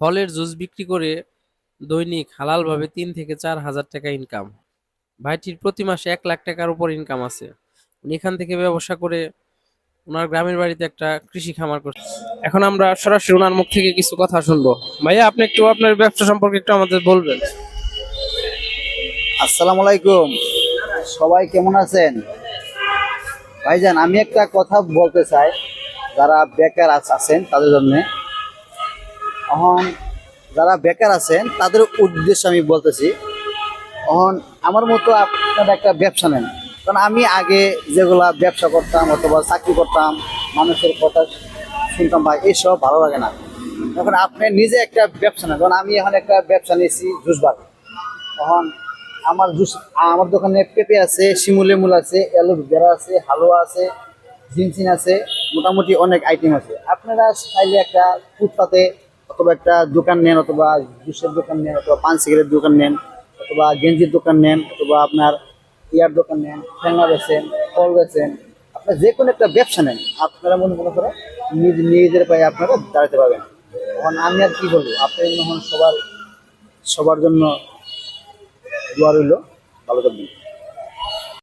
ফলের জুস বিক্রি করে দৈনিক হালালভাবে ৩ থেকে ৪ হাজার টাকা ইনকাম। ভাইটির প্রতি মাসে ১ লাখ টাকার উপর ইনকাম আছে। উনি এখান থেকে ব্যবসা করে ওনার গ্রামের বাড়িতে একটা কৃষি খামার করছে। এখন আমরা সরাসরি ওনার মুখ থেকে কিছু কথা শুনবো। ভাইয়া, আপনি একটু আপনার ব্যবসা সম্পর্কে একটু আমাদের বলবেন। আসসালামু আলাইকুম। সবাই কেমন আছেন? ভাইজান, আমি একটা কথা বলতে চাই যারা বেকার আছেন তাদের জন্য। এখন যারা বেকার আছেন তাদের উদ্দেশ্যে আমি বলতেছি, এখন আমার মতো আপনারা একটা ব্যবসা নেন। কারণ আমি আগে যেগুলা ব্যবসা করতাম অথবা চাকরি করতাম, মানুষের কথা শুনতাম, ভাই এইসব ভালো লাগে না। এখন আপনি নিজে একটা ব্যবসা নেন। কারণ আমি এখন একটা ব্যবসা নিয়েছি জুস বার। এখন আমার জুস, আমার দোকানে পেঁপে আছে, শিমুল লেমুল আছে, অ্যালোভেরা আছে, হালুয়া আছে, জিনসিন আছে, মোটামুটি অনেক আইটেম আছে। আপনারা চাইলে একটা ফুটপাতে অথবা একটা দোকান নেন, অথবা জুসের দোকান নেন, অথবা পান সিগারেটের দোকান নেন, অথবা গেঞ্জির দোকান নেন, অথবা আপনার ইয়ার দোকান নেন, ঠেঙ্গা বেচেন, ফল বেচেন, আপনার যে কোনো একটা ব্যবসা নেন। আপনারা মনে করে নিজেদের পায়ে আপনারা দাঁড়াতে পারবেন। এখন আমি আর কি বলবো, আপনি সবার সবার জন্য দোয়া রইল। ভালো থাকবেন।